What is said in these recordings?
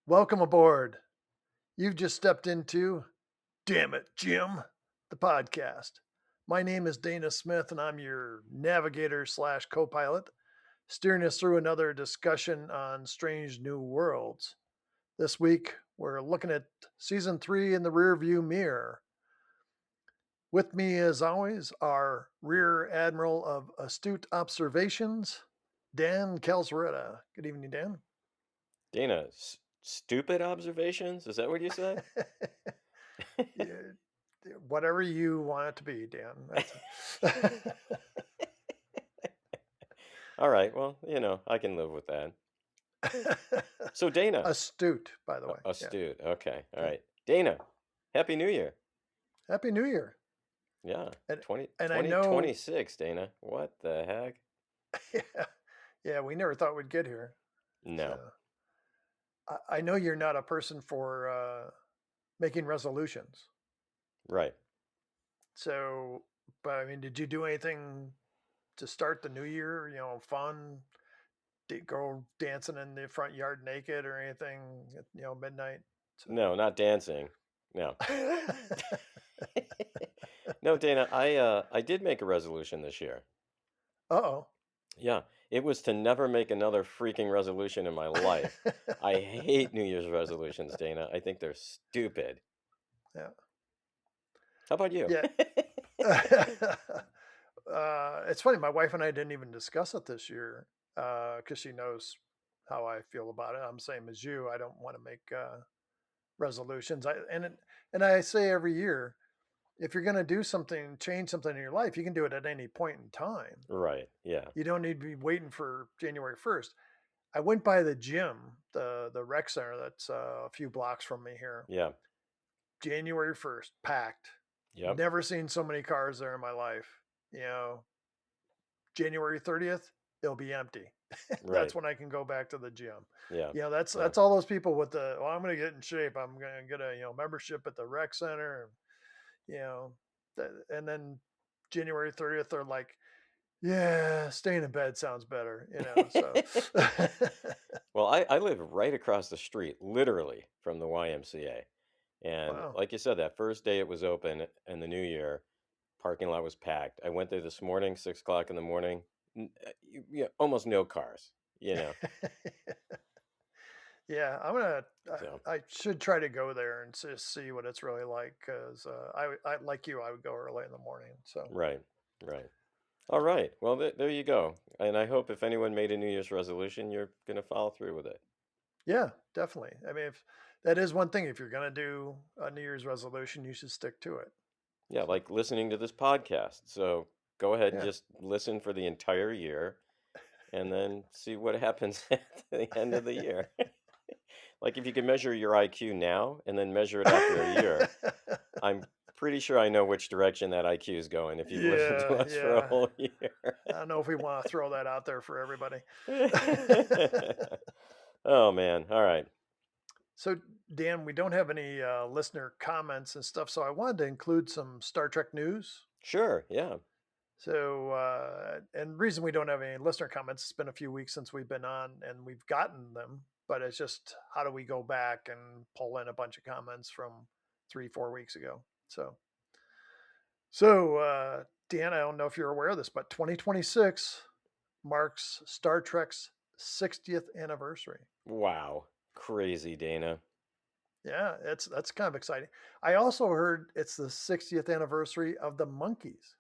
Welcome aboard. You've just stepped into Damn It, Jim, the podcast. My name is Dana Smith, and I'm your navigator slash co pilot, steering us through another discussion on Strange New Worlds. This week, we're looking at season 3 in the rearview mirror. With me, as always, our Rear Admiral of Astute Observations, Dan Calzaretta. Good evening, Dan. Dana, stupid observations? Is that what you said? Yeah, whatever you want it to be, Dan. All right, well, I can live with that. So, Dana, Astute, by the way. Yeah. astute. Okay, all Yeah. right. Dana, Happy New Year. Happy New Year. Yeah, And 20, and I know 2026, Dana. What the heck? yeah, yeah, we never thought we'd get here. No, So I know you're not a person for making resolutions. right. So but I mean, did you do anything to start the new year, fun? Go dancing in the front yard naked or anything at midnight? So No, not dancing. No. No, Dana, I did make a resolution this year. Uh-oh. Yeah, it was to never make another freaking resolution in my life. I hate New Year's resolutions, Dana. I think they're stupid. Yeah. How about you? Yeah. It's funny. My wife and I didn't even discuss it this year because she knows how I feel about it. I'm the same as you. I don't want to make resolutions. And I say every year, if you're going to do something, change something in your life, you can do it at any point in time. Right. Yeah. You don't need to be waiting for January 1st. I went by the gym, the rec center that's a few blocks from me here. Yeah. January 1st, packed. Yep. Never seen so many cars there in my life. You know, January 30th, it'll be empty. That's Right. when I can go back to the gym. Yeah. That's Yeah. all those people with I'm going to get in shape. I'm going to get a membership at the rec center, and you know, and then January 30th, they're like, yeah, staying in bed sounds better. So Well, I live right across the street, literally, from the YMCA. And wow. like you said, that first day it was open in the new year, parking lot was packed. I went there this morning, 6 o'clock in the morning. Almost no cars, you know. Yeah, So, I should try to go there and just see what it's really like because I like you. I would go early in the morning. So right. Right. All right. Well, there you go. And I hope if anyone made a New Year's resolution, you're going to follow through with it. yeah, definitely. I mean, if that is one thing, if you're gonna do a New Year's resolution, you should stick to it. Yeah, So like listening to this podcast. So go ahead and yeah, just listen for the entire year and then see what happens at the end of the year. Like if you can measure your IQ now and then measure it after a year, I'm pretty sure I know which direction that IQ is going if you've listened to yeah, us for a yeah. whole year. I don't know if we want to throw that out there for everybody. Oh man. All right. So, Dan, we don't have any listener comments and stuff, so I wanted to include some Star Trek news. Sure. Yeah. So, and the reason we don't have any listener comments, it's been a few weeks since we've been on and we've gotten them, but it's just how do we go back and pull in a bunch of comments from 3, 4 weeks ago? So, Dan, I don't know if you're aware of this, but 2026 marks Star Trek's 60th anniversary. Wow. Crazy, Dana. Yeah, that's kind of exciting. I also heard it's the 60th anniversary of the Monkees.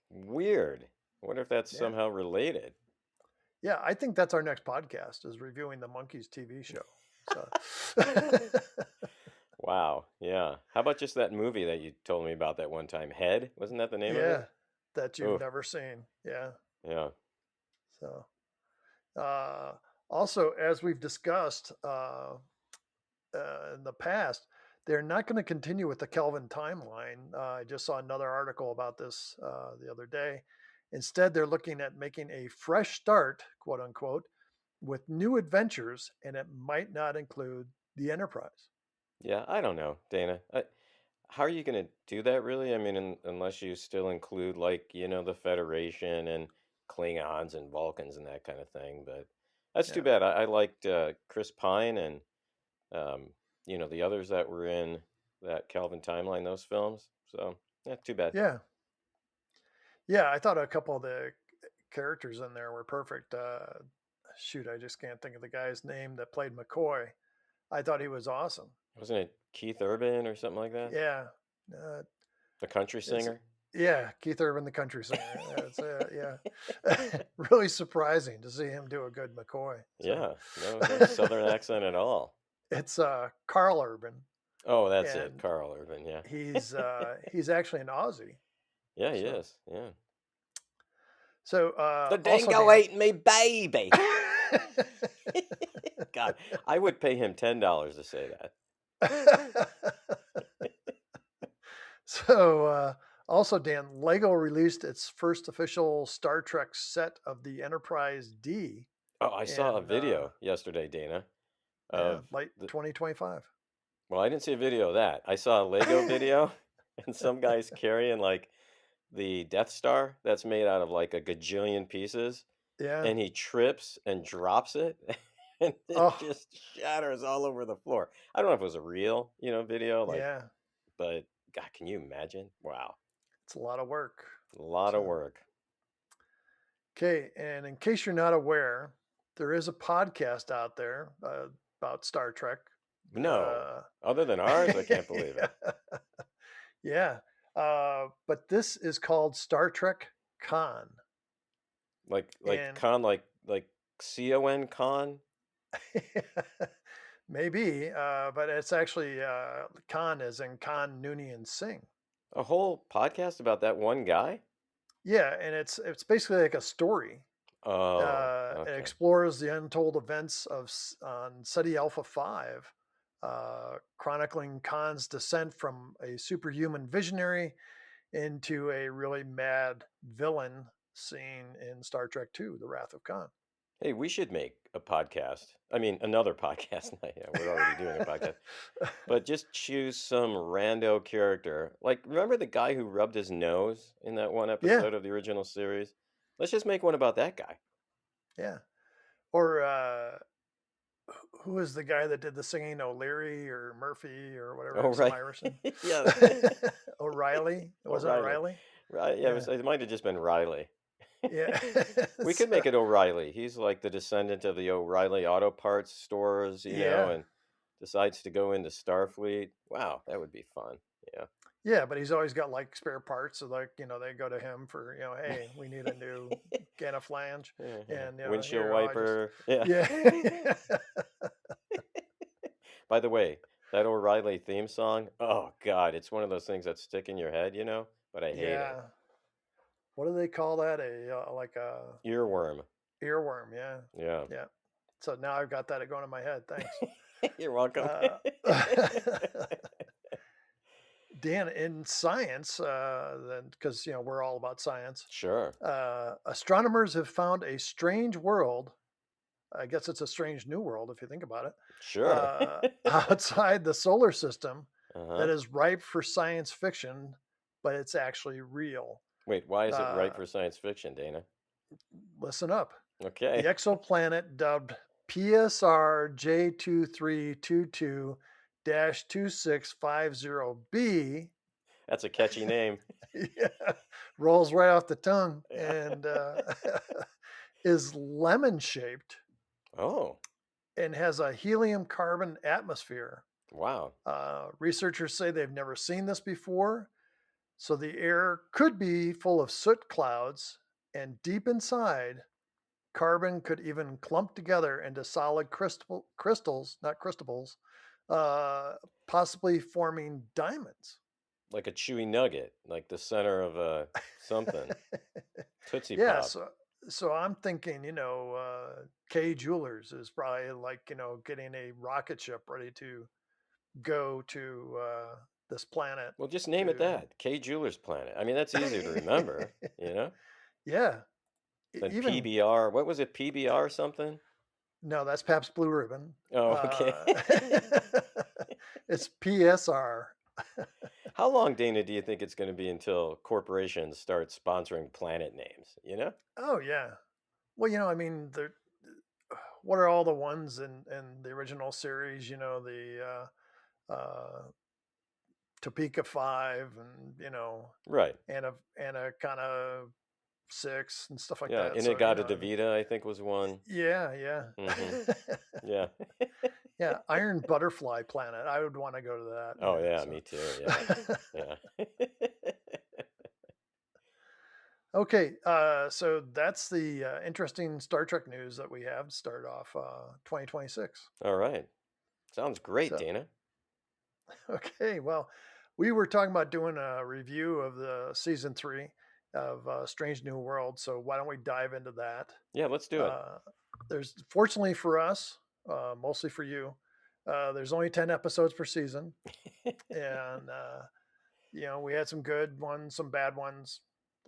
Weird. I wonder if that's Yeah. somehow related. Yeah, I think that's our next podcast is reviewing the Monkees TV show. So Wow. Yeah. How about just that movie that you told me about that one time? Head? Wasn't that the name of yeah, it? that you've Oh, never seen. Yeah. yeah. So uh also as we've discussed in the past, they're not going to continue with the Kelvin timeline. I just saw another article about this the other day. Instead, they're looking at making a fresh start, quote unquote, with new adventures, and it might not include the Enterprise. Yeah. I don't know, Dana. How are you going to do that really? I mean, unless you still include like, the Federation and Klingons and Vulcans and that kind of thing. But that's too Yeah. bad. I liked Chris Pine and Um, the others that were in that Kelvin timeline, those films. So, yeah, too bad. Yeah. Yeah, I thought a couple of the characters in there were perfect. Shoot, I just can't think of the guy's name that played McCoy. I thought he was awesome. Wasn't it Keith Urban or something like that? Yeah. Uh, The country it's singer? yeah, Keith Urban, the country singer. It's yeah, really surprising to see him do a good McCoy. So Yeah, no southern accent at all. it's Carl Urban, Oh, that's it, and Carl Urban. Yeah, he's actually an Aussie. yeah, he So is. Yeah, so the also dingo Dan. ate me baby. God, I would pay him $10 to say that. So, also, Dan, Lego released its first official Star Trek set of the Enterprise D Oh, I saw a in, video yesterday, Dana, yeah, of late the. 2025. Well, I didn't see a video of that. I saw a Lego video, and some guy's carrying like the Death Star that's made out of like a gajillion pieces, Yeah. and he trips and drops it, and it Oh, just shatters all over the floor. I don't know if it was a real, video, like, yeah. but God, can you imagine? Wow, It's a lot of work. a lot of So, work. okay. And in case you're not aware, there is a podcast out there about Star Trek. No, Uh, other than ours, I can't believe it. yeah. But this is called Star Trek Con. Like And con, like con. maybe, but it's actually Khan as in Khan Noonien Singh. A whole podcast about that one guy? Yeah, and it's basically like a story. Oh, It okay. explores the untold events on SETI Alpha 5, chronicling Khan's descent from a superhuman visionary into a really mad villain seen in Star Trek II, The Wrath of Khan. Hey, we should make a podcast. I mean, another podcast. Yeah, we're already doing a podcast. But just choose some rando character. Like, remember the guy who rubbed his nose in that one Yeah, episode of the original series? Let's just make one about that guy. yeah. Or who is the guy that did the singing? O'Leary or Murphy or whatever, Oh, some right. Irishman. Yeah. O'Reilly. Oh, Wasn't it Riley. O'Reilly? Right. Yeah, Yeah. it might have just been Riley. Yeah. We could So, make it O'Reilly. He's like the descendant of the O'Reilly auto parts stores, yeah. and decides to go into Starfleet. Wow, that would be fun. Yeah. Yeah, but he's always got like spare parts. So like, they go to him for, hey, we need a new Ganna flange. And Windshield here, I just wiper. Yeah. yeah. By the way, that O'Reilly theme song, oh God, it's one of those things that stick in your head, but I hate it. Yeah. What do they call that? Like a Earworm. earworm, yeah. Yeah. Yeah. So now I've got that going in my head. Thanks. You're welcome. Uh, Dan, in science, then because we're all about science, Sure. astronomers have found a strange world. I guess it's a strange new world if you think about it. Sure. Outside the solar system Uh-huh. that is ripe for science fiction, but it's actually real. Wait, why is it right Uh, for science fiction, Dana? Listen up. The Okay. exoplanet dubbed PSR J2322 2650b That's a catchy name. yeah, rolls right off the tongue Yeah. and is lemon shaped Oh, and has a helium carbon atmosphere. wow. Researchers say they've never seen this before, so the air could be full of soot clouds, and deep inside, carbon could even clump together into solid crystals, not crystables, possibly forming diamonds. Like a chewy nugget, like the center of something. Tootsie Yeah, Pop. so I'm thinking, K Jewelers is probably like, getting a rocket ship ready to go to this planet Well, just name it to that. K Jewelers Planet. I mean, that's easier to remember, yeah, than even PBR. What was it? PBR something? no, that's Pabst Blue Ribbon. Oh, okay. It's PSR. How long, Dana, do you think it's going to be until corporations start sponsoring planet names? Oh yeah. Well, I mean, what are all the ones in the original series? You know, the Topeka Five, and Right. Anaconda Six and stuff like Yeah. that. So Inagata Devita, I think, was one. yeah, yeah, Mm-hmm. Yeah. yeah. Iron Butterfly Planet. I would want to go to that. Oh Yeah. yeah, So me too. Yeah. Yeah. okay, so that's the interesting Star Trek news that we have to start off 2026. All right. Sounds great, So Dana. okay, well, we were talking about doing a review of the season 3 of Strange New World. So why don't we dive into that? Yeah, let's do it. Uh, there's fortunately for us, mostly for you, there's only 10 episodes per season, and we had some good ones, some bad ones.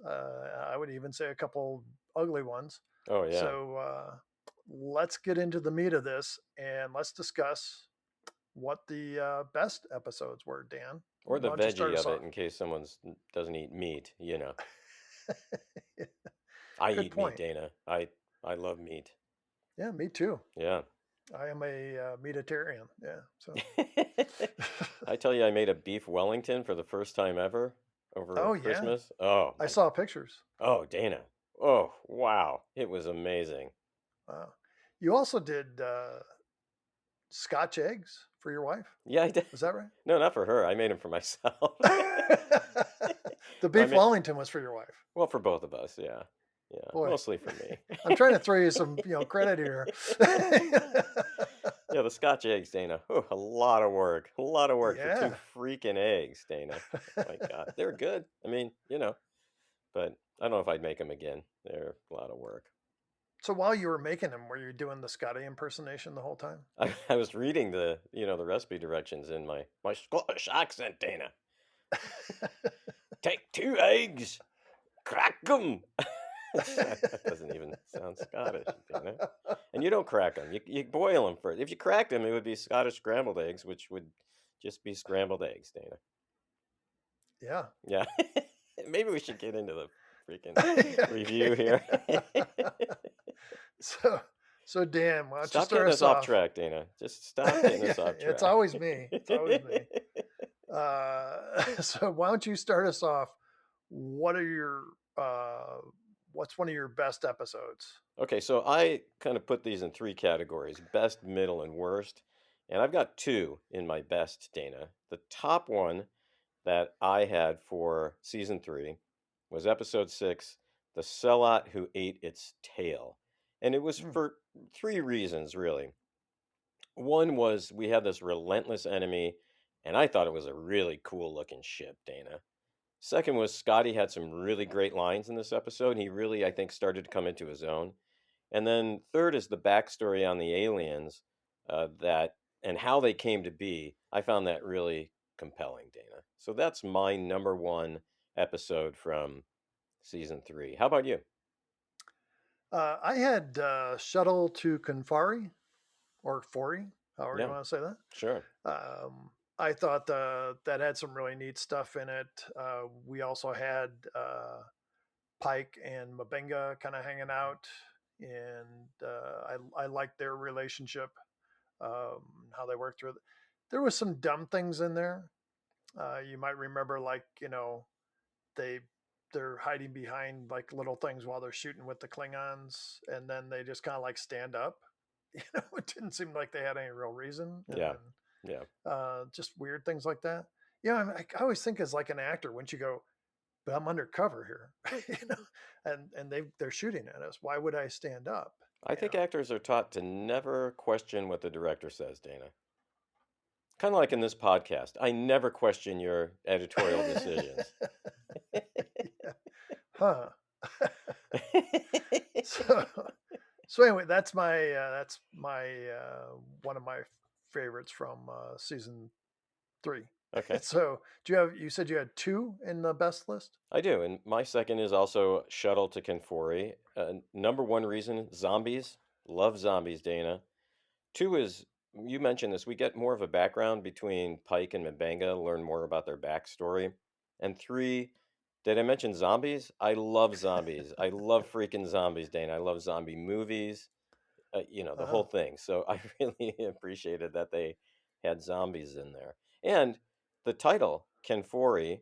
I would even say a couple ugly ones. Oh yeah. So let's get into the meat of this, and let's discuss what the best episodes were. Dan, Or the why don't you start veggie us of it off? in case someone's doesn't eat meat, you know. I Good eat meat, point. Dana. I love meat. Yeah, me too. Yeah. I am a meatitarian. Yeah. So. I tell you, I made a beef Wellington for the first time ever over Oh yeah, Christmas. Oh I my, saw pictures. oh Dana. Oh wow, it was amazing. Wow. You also did Scotch eggs for your wife. Yeah, I did. Was that right? No, not for her. I made them for myself. The I beef made, Wellington was for your wife. well, for both of us. Yeah, yeah, Boy, mostly for me. I'm trying to throw you some, credit here. Yeah, the Scotch eggs, Dana. Oh, a lot of work. A lot of work for two Yeah. freaking eggs, Dana. My God, they're good. I mean, but I don't know if I'd make them again. They're a lot of work. So while you were making them, were you doing the Scotty impersonation the whole time? I was reading the recipe directions in my Scottish accent, Dana. Take 2 eggs, crack them. That doesn't even sound Scottish, Dana. And you don't crack them. You boil them first. If you cracked them, it would be Scottish scrambled eggs, which would just be scrambled eggs, Dana. Yeah. Yeah. Maybe we should get into the freaking review here. So Dan, why don't you Stop start getting us us off off? track, Dana. Just stop getting us off It's track. always me. It's always me. So why don't you start us off? What are your what's one of your best episodes? Okay, so I kind of put these in 3 categories: best, middle, and worst. And I've got 2 in my best, Dana. The top one that I had for season 3 was episode 6, The Sellout Who Ate Its Tail. And it was Hmm. for 3 reasons, really. One was we had this relentless enemy, and I thought it was a really cool looking ship, Dana. Second was Scotty had some really great lines in this episode. He really, I think, started to come into his own. And then third is the backstory on the aliens that and how they came to be. I found that really compelling, Dana. So that's my number 1 episode from season 3. How about you? I had Shuttle to Confari or Fori, however you Yeah, want to say that. sure. I thought that had some really neat stuff in it. We also had Pike and Mabenga kind of hanging out, and I liked their relationship, how they worked through it. There was some dumb things in there. You might remember, like they they're hiding behind like little things while they're shooting with the Klingons, and then they just kind of like stand up. It didn't seem like they had any real reason, and Yeah, then yeah. just weird things like that. I always think as like an actor, once you go, but I'm undercover here, and they're shooting at us. Why would I stand up? I You think know, actors are taught to never question what the director says, Dana. Kind of like in this podcast. I never question your editorial decisions. yeah. Huh. so so anyway, that's my one of my favorites from season 3. Okay. So you said you had 2 in the best list? I do, and my second is also Shuttle to Confori. Number 1 reason, zombies. Love zombies, Dana. 2 is, you mentioned this, we get more of a background between Pike and Mbanga, learn more about their backstory. And 3, did I mention zombies? I love zombies. I love freaking zombies, Dana. I love zombie movies. the whole Oh, thing. So I really appreciated that they had zombies in there. And the title, Ken Foree,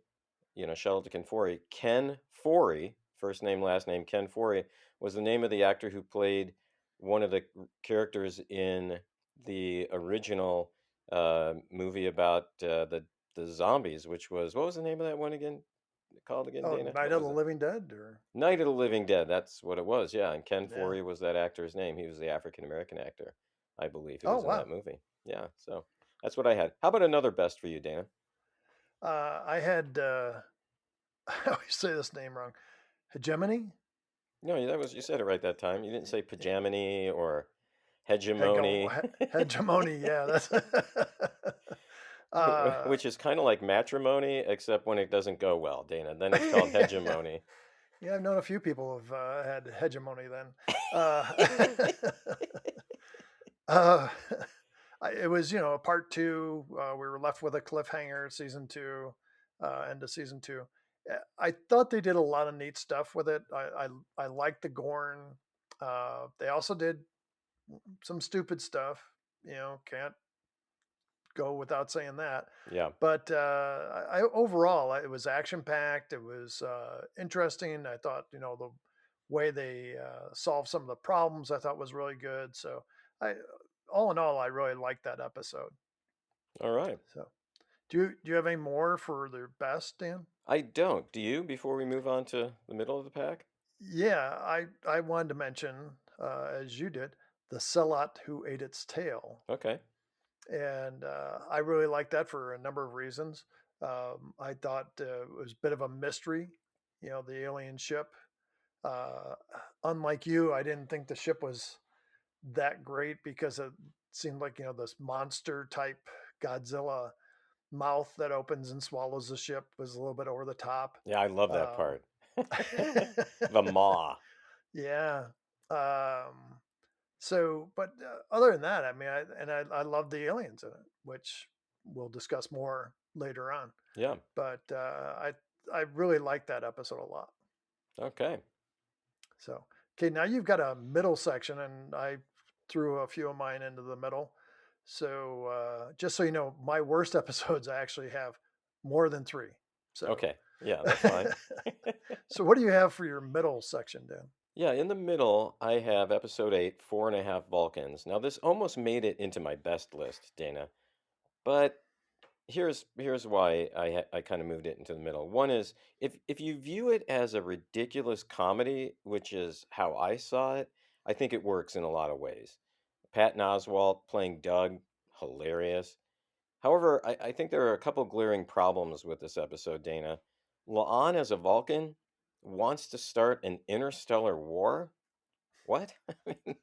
shout out to Ken Foree. Ken Foree, first name, last name, Ken Foree, was the name of the actor who played one of the characters in the original movie about the zombies, which was, what was the name of that one again? Called again, oh, Dana? Night What of was the it? Living Dead, or Night of the Living Dead. That's what it was. Yeah, and Ken yeah. Foree was that actor's name. He was the African American actor, I believe, who Oh was in that wow. movie. Yeah, so that's what I had. How about another best for you, Dana? I had I always say this name wrong. Hegemony. No, that was, you said it right that time. You didn't say Yeah, Pagamony or Hego, Hegemony, hegemony. Yeah, that's. uh, which is kind of like matrimony, except when it doesn't go well, Dana. Then it's called hegemony. yeah, I've known a few people who've had hegemony. Then, uh, uh, it was a part two. We were left with a cliffhanger. Season two, end of season two. I thought they did a lot of neat stuff with it. I liked the Gorn. They also did some stupid stuff. Can't go without saying that. Yeah, But overall, it was action packed. It was interesting. I thought the way they solved some of the problems I thought was really good. So I, all in all, I really liked that episode. all right. So do you have any more for the best, Dan? I don't. Do you, before we move on to the middle of the pack? Yeah, I wanted to mention, as you did, the Selot who ate its tail. Okay. And I really liked that for a number of reasons. I thought it was a bit of a mystery, the alien ship. Uh, Unlike you, I didn't think the ship was that great because it seemed like this monster type Godzilla mouth that opens and swallows the ship was a little bit over the top. Yeah, I love that Um, part. The maw. yeah. Um, but other than that, I mean, I love the aliens in it, which we'll discuss more later on. Yeah. But I really like that episode a lot. Okay. So okay, now you've got a middle section, and I threw a few of mine into the middle. So just so you know, my worst episodes I actually have more than three. So Okay. Yeah, that's fine. so what do you have for your middle section, Dan? Yeah, in the middle, I have episode 8, 4.5 Vulcans. Now, this almost made it into my best list, Dana, but here's why I kind of moved it into the middle. One is, if you view it as a ridiculous comedy, which is how I saw it, I think it works in a lot of ways. Patton Oswalt playing Doug, hilarious. However, I think there are a couple glaring problems with this episode, Dana. La'an as a Vulcan wants to start an interstellar war. What? I mean,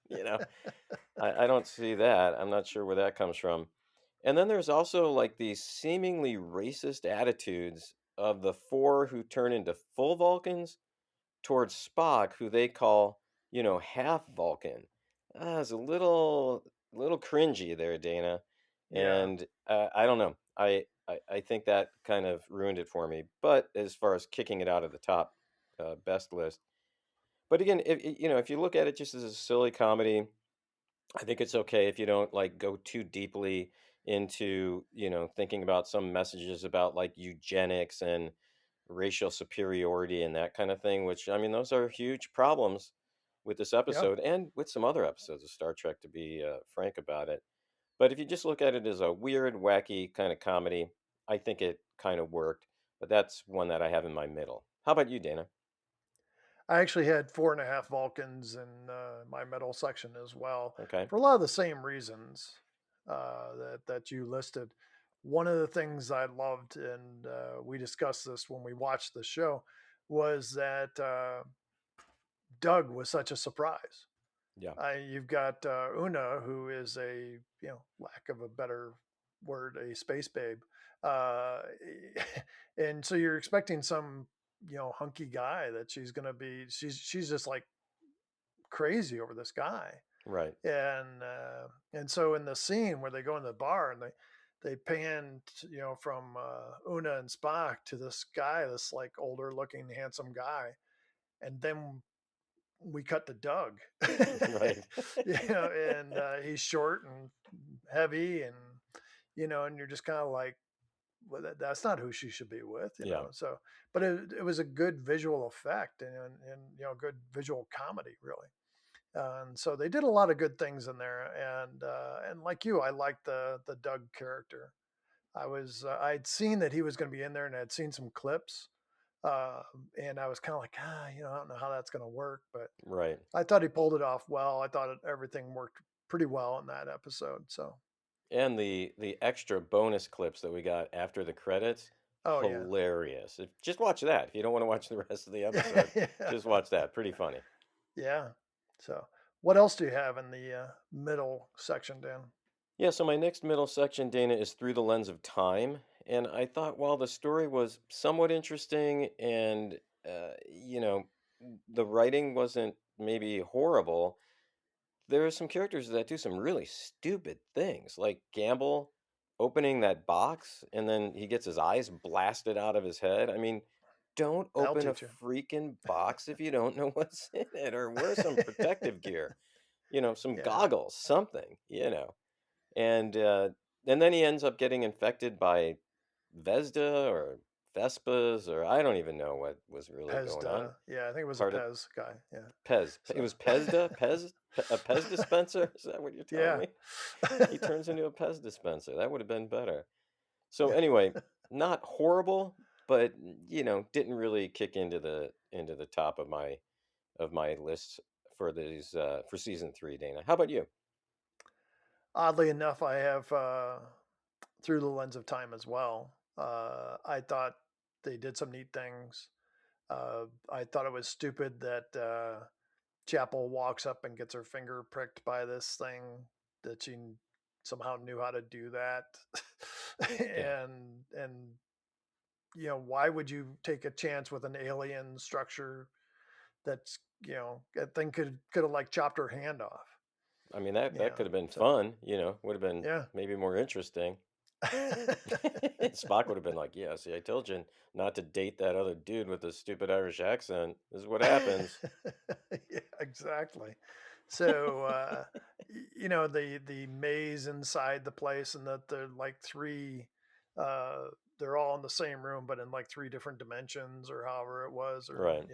I don't see that. I'm not sure where that comes from. And then there's also like these seemingly racist attitudes of the four who turn into full Vulcans towards Spock, who they call, half Vulcan. It's a little cringy there, Dana. Yeah, And I don't know. I think that kind of ruined it for me. But as far as kicking it out of the top best list, but again, if you look at it just as a silly comedy, I think it's okay if you don't like go too deeply into, thinking about some messages about like eugenics and racial superiority and that kind of thing, which I mean, those are huge problems with this yeah. episode and with some other episodes of Star Trek, to be frank about it. But if you just look at it as a weird, wacky kind of comedy, I think it kind of worked. But that's one that I have in my middle. How about you, Dana? I actually had 4.5 Vulcans in my middle section as well, Okay. for a lot of the same reasons that you listed. One of the things I loved, and we discussed this when we watched the show, was that Doug was such a surprise. Yeah. You've got Una, who is a, lack of a better word, a space babe, uh, and so you're expecting some, hunky guy that she's going to be. She's just like crazy over this guy, Right. and so in the scene where they go in the bar and they pan, from Una and Spock to this guy, this like older looking handsome guy, and then we cut to Doug. Right. And he's short and heavy, and and you're just kind of like, well, that's not who she should be with. Yeah. So, but it was a good visual effect, and good visual comedy, really. And so they did a lot of good things in there. And like you, I liked the Doug character. I'd seen that he was going to be in there, and I'd seen some clips, uh, and I was kind of like, I don't know how that's going to work, but Right. I thought he pulled it off well. I thought everything worked pretty well in that episode. So, And the extra bonus clips that we got after the credits, oh yeah, hilarious. Just watch that. If you don't want to watch the rest of the episode, yeah, just watch that. Pretty funny. yeah. So, what else do you have in the middle section, Dan? Yeah, so my next middle section, Dana, is Through the Lens of Time. And I thought while the story was somewhat interesting and, you know, the writing wasn't maybe horrible, there are some characters that do some really stupid things, like Gamble opening that box and then he gets his eyes blasted out of his head. I mean, don't That'll open a teach you. freaking box if you don't know what's in it, or wear some protective gear, some Yeah. goggles, something. And then he ends up getting infected by Vesda or Vespas, or I don't even know what was really going on. Pezda. Yeah, I think it was a Part of Pez guy. Yeah. Pez. It So, was Pezda? A Pez dispenser? Is that what you're telling yeah. me? He turns into a Pez dispenser. That would have been better. So anyway, not horrible, but didn't really kick into the top of my list for these for season 3, Dana. How about you? Oddly enough, I have Through the Lens of Time as well. I thought they did some neat things. I thought it was stupid that Chapel walks up and gets her finger pricked by this thing, that she somehow knew how to do that. Yeah. And why would you take a chance with an alien structure that's that thing could have like chopped her hand off. I mean, that could have been So fun, would have been yeah. maybe more interesting. Spock would have been like, "Yeah, see, I told you not to date that other dude with the stupid Irish accent. This is what happens." Yeah, exactly. So the maze inside the place, and that they're like three, uh they're all in the same room but in like three different dimensions, or however it was, or Right.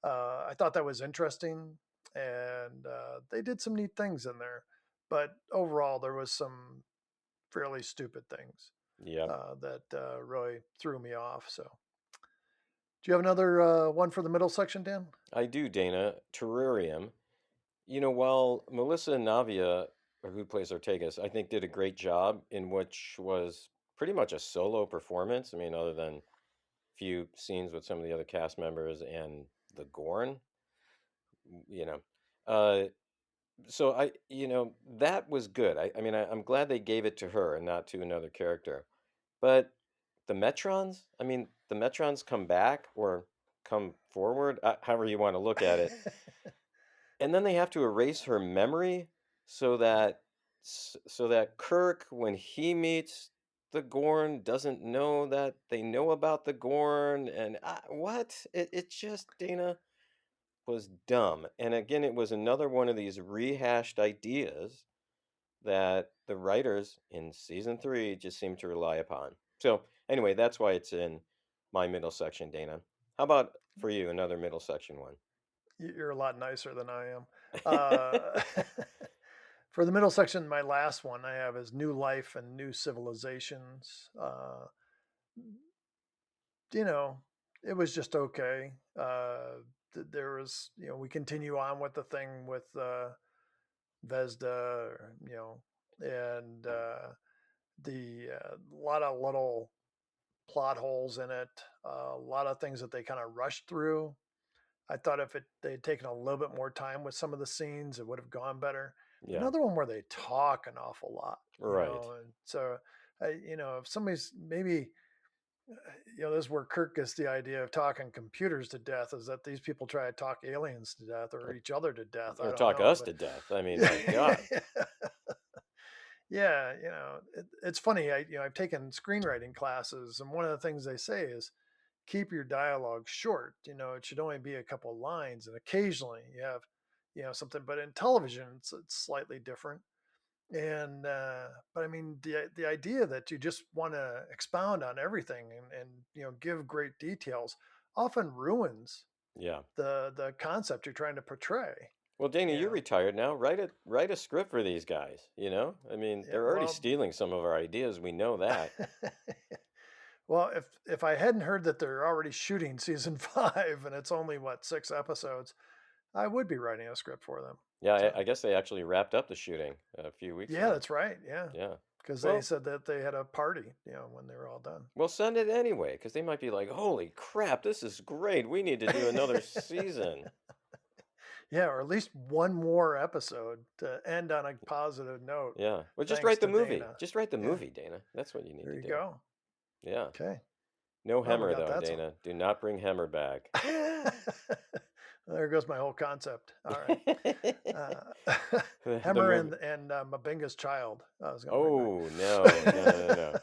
I thought that was interesting. And they did some neat things in there, but overall there was some fairly stupid things Yeah, that really threw me off. So, do you have another one for the middle section, Dan? I do, Dana. Terrarium. While Melissa Navia, who plays Ortegas, I think did a great job in which was pretty much a solo performance. I mean, other than few scenes with some of the other cast members and the Gorn, you know. Uh, so that was good. I mean, I'm glad they gave it to her and not to another character. But the Metrons, I mean, the Metrons come back or come forward, however you want to look at it, and then they have to erase her memory so that so that Kirk, when he meets the Gorn, doesn't know that they know about the Gorn. And what? It just, Dana, was dumb. And again, it was another one of these rehashed ideas that the writers in season 3 just seem to rely upon. So anyway, that's why it's in my middle section, Dana. How about for you, another middle section one? You're a lot nicer than I am. Uh, for the middle section, my last one I have is New Life and New Civilizations. You know, it was just okay. There was, we continue on with the thing with Vesda, and the lot of little plot holes in it, a lot of things that they kind of rushed through. I thought if they'd taken a little bit more time with some of the scenes, it would have gone better. Yeah, Another one where they talk an awful lot, right. and so, if somebody's maybe, this is where Kirk gets the idea of talking computers to death, is that these people try to talk aliens to death or Or, each other to death. I or don't talk know, us but to death. I mean, my God. yeah, it's funny. I've taken screenwriting classes, and one of the things they say is, keep your dialogue short. It should only be a couple of lines, and occasionally you have, something. But in television, it's slightly different. And but I mean, the idea that you just want to expound on everything and give great details often ruins Yeah. the concept you're trying to portray. Well, Dana, You you're know, retired now. Write a script for these guys, you know? I mean, yeah. they're already stealing some of our ideas. We know that. Well, if I hadn't heard that they're already shooting season 5 and it's only what 6 episodes, I would be writing a script for them. Yeah, So I guess they actually wrapped up the shooting a few weeks yeah, ago. that's right. Yeah, Yeah. because they Well, said that they had a party, when they were all done. well, send it anyway, because they might be like, "Holy crap, this is great. We need to do another season." Yeah, or at least one more episode to end on a positive note. Yeah. Well, just Thanks write the to movie. Dana. Just write the Yeah, movie, Dana. That's what you need there to you do. go. Yeah. Okay. No Well, we Hemmer got though, that. So Dana. Do not bring Hemmer back. there goes my whole concept. All right. Uh, The Hemmer movie. and Mabinga's child. I was going to bring Oh, no, no, no, no, no.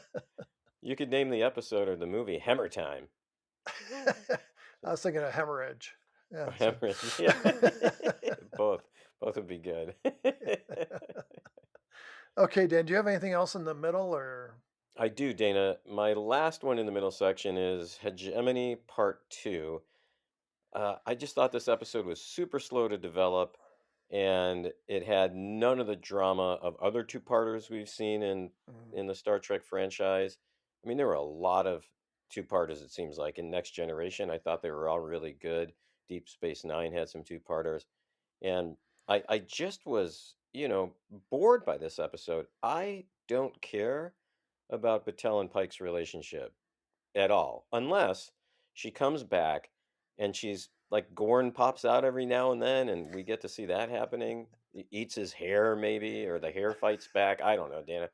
You could name the episode or the movie Hemmer Time. back. I was thinking of hemorrhage. Yeah. Or Hemorrhage. Yeah. Both. Both would be good. Okay, Dan. Do you have anything else in the middle, or? I do, Dana. My last one in the middle section is Hegemony Part 2. I just thought this episode was super slow to develop, and it had none of the drama of other two-parters we've seen Mm, in the Star Trek franchise. I mean, there were a lot of two-parters, it seems like, in Next Generation. I thought they were all really good. Deep Space Nine had some two-parters, and I just was, bored by this episode. I don't care about Battelle and Pike's relationship at all, unless she comes back and she's like Gorn pops out every now and then, and we get to see that happening. Eats his hair, maybe, or the hair fights back. I don't know, Dana.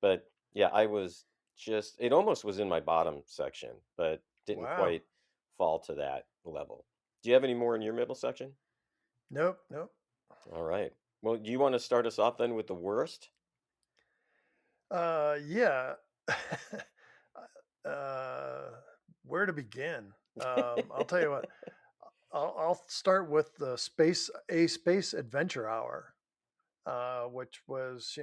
But yeah, I was just, it almost was in my bottom section, but didn't wow. quite fall to that level. Do you have any more in your middle section? Nope. Nope. All right. Well, do you want to start us off then with the worst? Yeah. uh, where to begin? I'll tell you what. I'll start with the space adventure hour, which was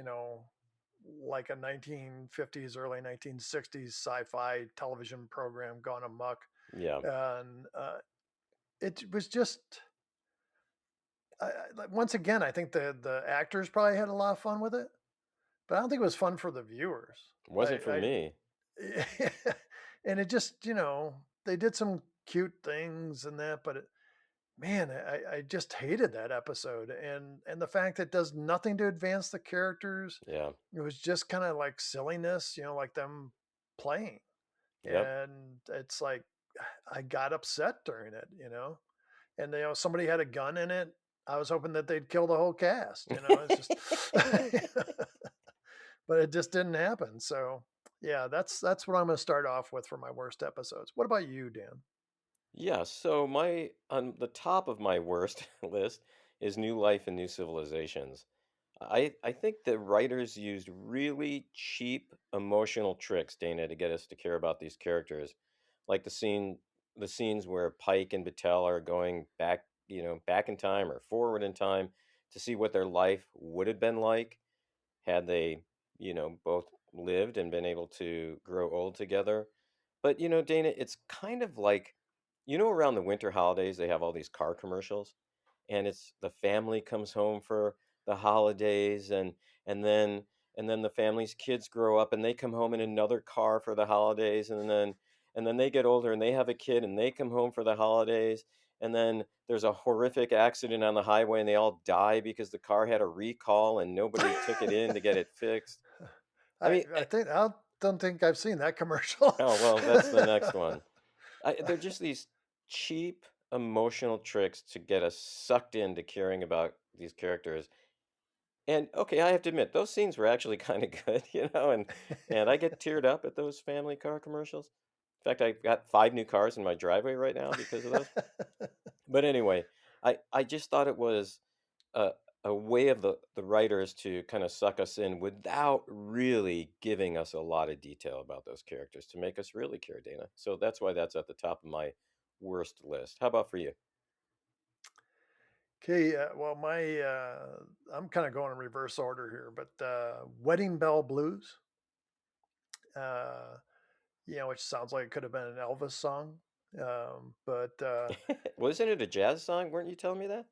like a 1950s, early 1960s sci-fi television program gone amok, Yeah. and it was just. Once again, I think the actors probably had a lot of fun with it, but I don't think it was fun for the viewers. Wasn't for me. And it just, they did some cute things and that, but man, I just hated that episode, and the fact that it does nothing to advance the characters. Yeah. It was just kind of like silliness, like them playing, Yep. and it's like I got upset during it, and somebody had a gun in it. I was hoping that they'd kill the whole cast, it's just but it just didn't happen. So yeah, that's what I'm going to start off with for my worst episodes. What about you, Dan? Yeah, so my on the top of my worst list is New Life and New Civilizations. I think the writers used really cheap emotional tricks, Dana, to get us to care about these characters. Like the scenes where Pike and Battelle are going back, back in time or forward in time to see what their life would have been like had they, both lived and been able to grow old together. But, Dana, it's kind of like, around the winter holidays, they have all these car commercials, and it's the family comes home for the holidays, and then the family's kids grow up and they come home in another car for the holidays, and then they get older and they have a kid and they come home for the holidays, and then there's a horrific accident on the highway and they all die because the car had a recall and nobody took it in to get it fixed. I I mean, I think I don't think I've seen that commercial. oh well, that's the next one. They're just these cheap emotional tricks to get us sucked into caring about these characters. And okay, I have to admit, those scenes were actually kind of good, and I get teared up at those family car commercials. In fact, I've got 5 new cars in my driveway right now because of those. But anyway, I just thought it was a way of the writers to kind of suck us in without really giving us a lot of detail about those characters to make us really care, Dana. So that's why that's at the top of my worst list. How about for you? Okay, well, I'm kind of going in reverse order here, but Wedding Bell Blues, uh, which sounds like it could have been an Elvis song, but Wasn't it a jazz song? Weren't you telling me that?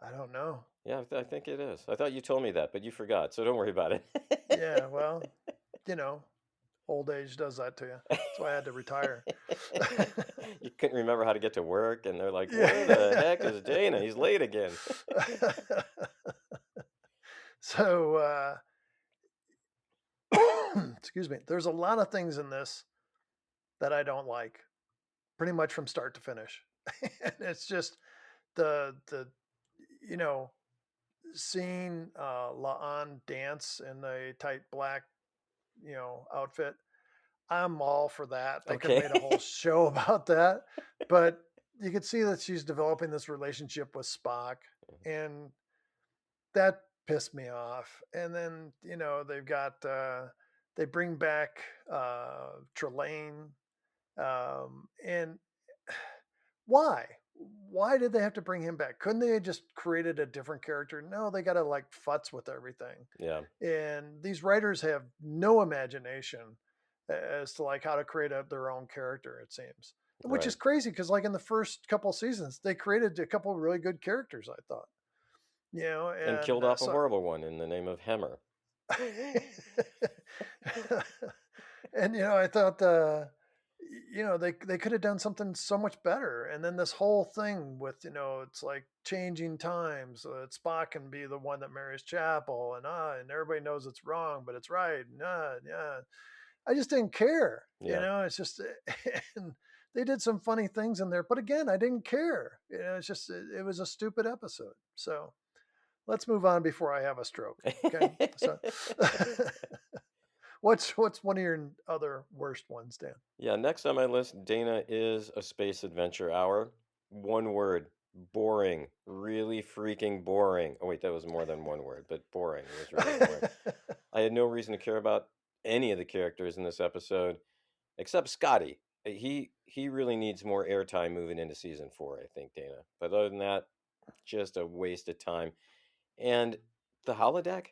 I don't know. Yeah, I think it is. I thought you told me that, but you forgot, so don't worry about it. Yeah, well, you know, old age does that to you. That's why I had to retire. You couldn't remember how to get to work, and they're like, "Where the heck Yeah. is Dana? He's late again." So, excuse me. There's a lot of things in this that I don't like, pretty much from start to finish. And it's just the you know seeing Laan dance in a tight black outfit. I'm all for that. They could have Okay. made a whole show about that, but you could see that she's developing this relationship with Spock, and that pissed me off. And then they bring back Trelane, and why? Why did they have to bring him back? Couldn't they have just created a different character? No, they got to like futz with everything. Yeah, And these writers have no imagination as to like how to create their own character, it seems, which is right. crazy because like in the first couple seasons, they created a couple of really good characters, I thought, And and killed off a horrible one in the name of Hemmer. and I thought they could have done something so much better. And then this whole thing with it's like changing times, that Spock can be the one that marries Chapel, and everybody knows it's wrong but it's right, and yeah, I just didn't care. Yeah. It's just and they did some funny things in there, but again, I didn't care. It's just it was a stupid episode. So let's move on before I have a stroke. Okay. So what's one of your other worst ones, Dan? Yeah, next on my list, Dana, is A Space Adventure Hour. One word, boring. Really freaking boring. Oh, wait, that was more than one word, but boring. It was really boring. I had no reason to care about any of the characters in this episode except Scotty. He really needs more airtime moving into season 4, I think, Dana. But other than that, just a waste of time. And the holodeck,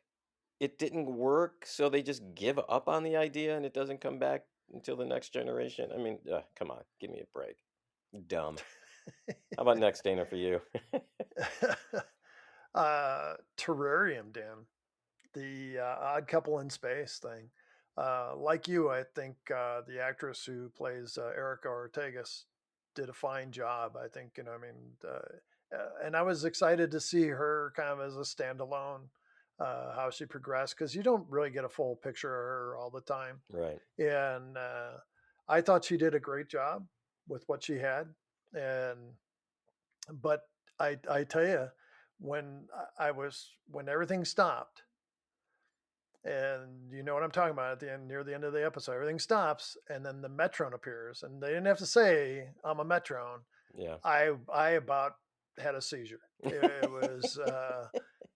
it didn't work, so they just give up on the idea and it doesn't come back until the next generation. I mean, come on, give me a break. Dumb. How about next, Dana, for you? Terrarium, Dan, the odd couple in space thing. Like you, I think the actress who plays Erica Ortegas did a fine job. I think, and I was excited to see her kind of as a standalone, how she progressed, because you don't really get a full picture of her all the time. Right. And I thought she did a great job with what she had. And but I tell you, when everything stopped, and you know what I'm talking about, at the end, near the end of the episode, everything stops, and then the Metron appears, and they didn't have to say I'm a Metron. Yeah. I about had a seizure. It was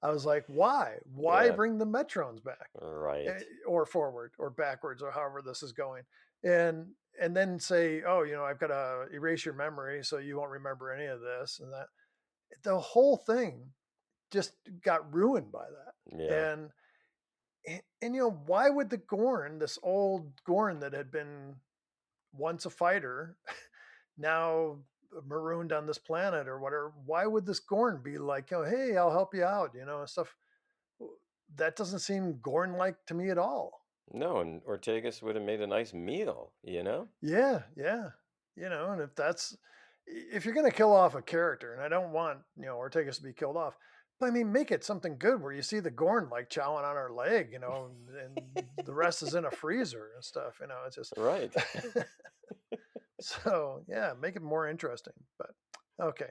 I was like, why Yeah. bring the Metrons back, Right. or forward or backwards, or however this is going, and then say, oh, I've got to erase your memory so you won't remember any of this and that. The whole thing just got ruined by that. Yeah. And why would the Gorn, this old Gorn that had been once a fighter, now marooned on this planet or whatever, why would this Gorn be like, hey, I'll help you out, and stuff? That doesn't seem Gorn like to me at all. No, and Ortegas would have made a nice meal, you know? Yeah, yeah. And if you're gonna kill off a character, and I don't want, Ortegas to be killed off, but I mean, make it something good where you see the Gorn like chowing on her leg, and the rest is in a freezer and stuff. It's just Right. so yeah, make it more interesting. But okay,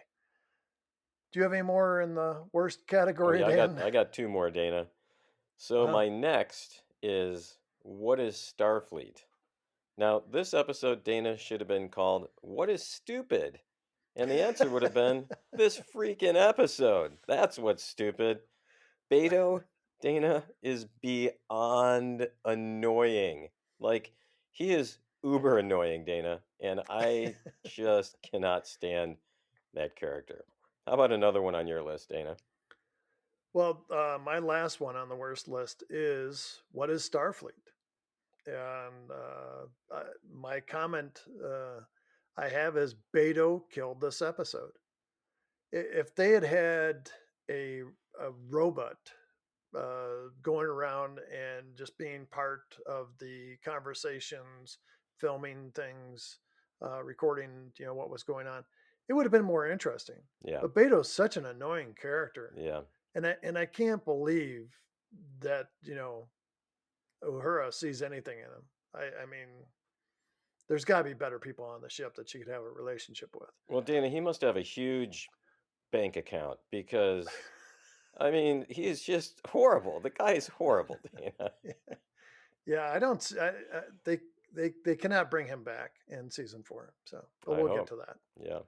do you have any more in the worst Oh category, yeah, Dan? I got two more, Dana. So Uh-huh. my next is, what is Starfleet? Now, this episode, Dana, should have been called What is Stupid? And the answer would have been this freaking episode. That's what's stupid. Beto, Dana, is beyond annoying. Like, he is uber annoying, Dana, and I just cannot stand that character. How about another one on your list, Dana? Well, my last one on the worst list is what is Starfleet? And my comment I have is Beto killed this episode. If they had had a, a robot going around and just being part of the conversations, filming things, recording, what was going on, it would have been more interesting. Yeah, But Beto's such an annoying character, yeah. and I can't believe that Uhura sees anything in him. I mean, there's got to be better people on the ship that she could have a relationship with. Well, Dana, he must have a huge bank account because, I mean, he is just horrible. The guy is horrible, Dana. Yeah, I don't. They cannot bring him back in season 4. So, but I we'll get hope. to that. Yeah.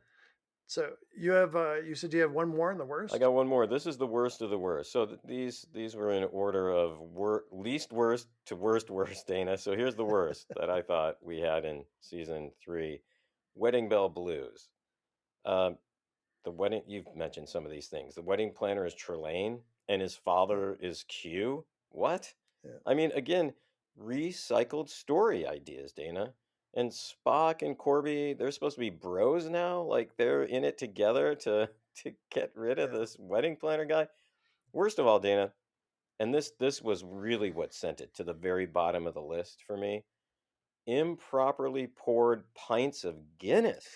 So you have you said you have one more in the I worst. got one more. This is the worst of the worst. So these were in order of least worst to worst, Dana. So here's the worst that I thought we had in season 3, Wedding Bell Blues. Um, the wedding, you've mentioned some of these things. The wedding planner is Trelane, and his Yeah, father is Q. What? yeah, I mean, again, recycled story ideas, Dana. And Spock and Corby, they're supposed to be bros now. Like they're in it together to get rid of yeah. this wedding planner guy. Worst of all, Dana, and this was really what sent it to the very bottom of the list for me. Improperly poured pints of Guinness.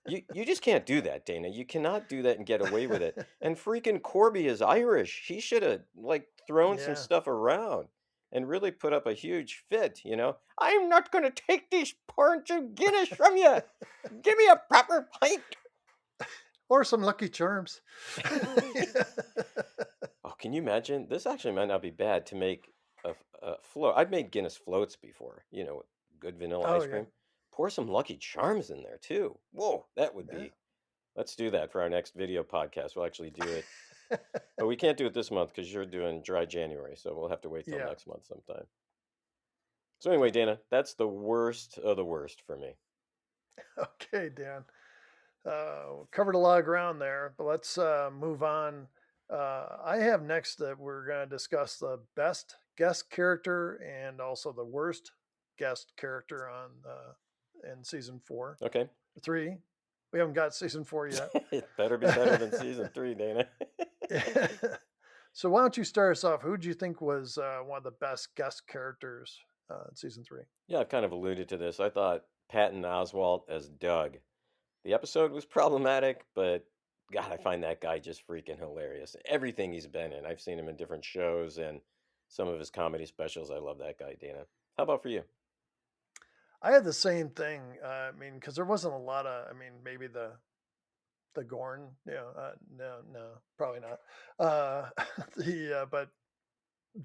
You just can't do that, Dana. You cannot do that and get away with it. And freaking Corby is Irish. He should have like thrown some Yeah. stuff around and really put up a huge fit. I'm not gonna take these pints of Guinness from you. Give me a proper pint. Or some Lucky Charms. Oh, can you imagine? This actually might not be bad to make a float. I've made Guinness floats before, with good vanilla Oh ice yeah, cream. Pour some Lucky Charms in there too. Whoa, that would yeah. be. Let's do that for our next video podcast. We'll actually do it, but we can't do it this month because you're doing dry January, so we'll have to wait till Yeah. next month sometime. So anyway, Dana, that's the worst of the worst for me. Okay, Dan. Covered a lot of ground there, but let's move on. I have next that we're going to discuss the best guest character and also the worst guest character on in season 4, Okay, 3. We haven't got season 4 yet. it better be better than season 3, Dana. So why don't you start us off? Who do you think was one of the best guest characters in season 3? Yeah, I've kind of alluded to this. I thought Patton Oswalt as Doug. The episode was problematic, but God, I find that guy just freaking hilarious. Everything he's been in, I've seen him in different shows and some of his comedy specials. I love that guy, Dana. How about for you? I had the same thing. I mean, because there wasn't a lot of. I mean, maybe the Gorn. No, probably not. But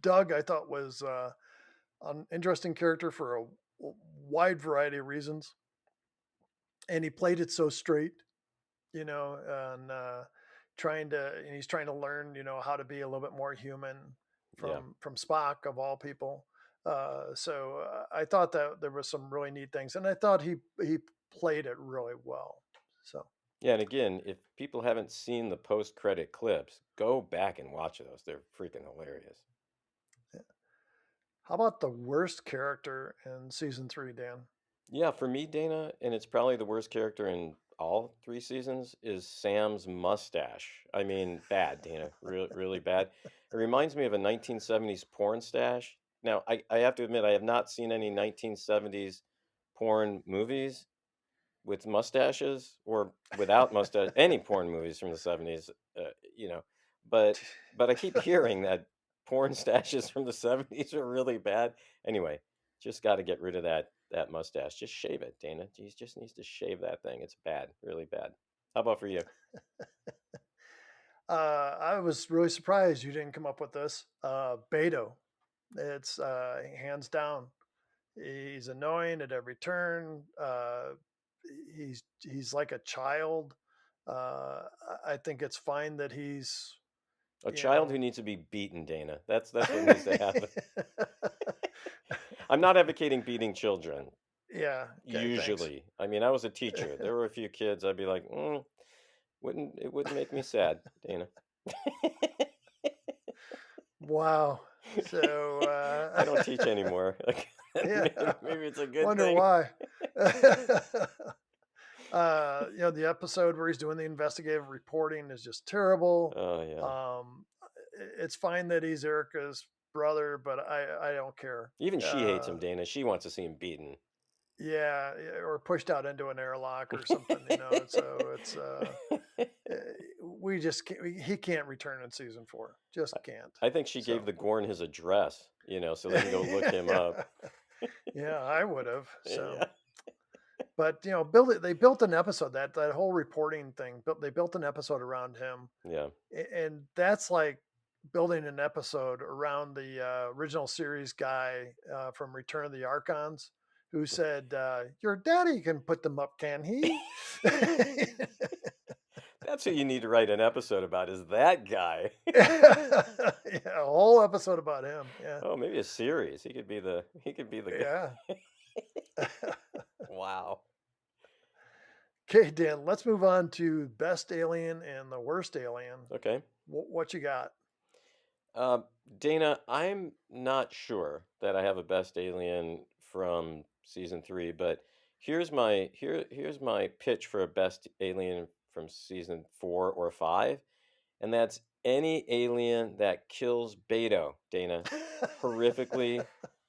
Doug, I thought was an interesting character for a wide variety of reasons, and he played it so straight, and he's trying to learn, how to be a little bit more human Yeah. from Spock of all people. So I thought that there was some really neat things, and I thought he played it really well. So Yeah, and again, if people haven't seen the post-credit clips, go back and watch those. They're freaking hilarious. yeah. How about the worst character in season 3, Dan? Yeah, for me, Dana, and it's probably the worst character in all 3 seasons, is Sam's mustache. I mean, bad, Dana. Really, really bad. It reminds me of a 1970s porn stash. Now, I have to admit, I have not seen any 1970s porn movies with mustaches or without mustache, any porn movies from the 70s, you know. But but I keep hearing that porn stashes from the 70s are really bad. Anyway, just got to get rid of that mustache. Just shave it, Dana. He just needs to shave that thing. It's bad, really bad. How about for you? I was really surprised you didn't come up with this. Beto, it's hands down. He's annoying at every turn. he's like a child. I think it's fine that he's, A you child who know, needs to be beaten, Dana. That's what needs to happen. I'm not advocating beating children. yeah. Okay, thanks. Usually, I mean, I was a teacher. There were a few kids I'd be like, wouldn't make me sad, Dana. Wow. So I don't teach anymore. yeah, Maybe it's a good wonder thing. why. The episode where he's doing the investigative reporting is just terrible. Oh yeah. It's fine that he's Erica's brother, but I don't care. Even she hates him, Dana. She wants to see him beaten. Yeah, or pushed out into an airlock or something, So it's we just can't, he can't return in season 4. Just can't. I think she gave So the Gorn his address, so they can go look him up. yeah, I would have. So, Yeah. but they built an episode that whole reporting thing. They built an episode around him, Yeah. and that's like building an episode around the original series guy from Return of the Archons, who said, "Your daddy can put them up, can he?" That's who you need to write an episode about, is that guy. Yeah, a whole episode about him. Yeah, Oh, maybe a series. He could be the yeah. guy. Wow. Okay, Dan. Let's move on to best alien and the worst alien. Okay. What you got? Uh, Dana, I'm not sure that I have a best alien from season 3, but here's my pitch for a best alien from season 4 or 5, and that's any alien that kills Beto, Dana, horrifically,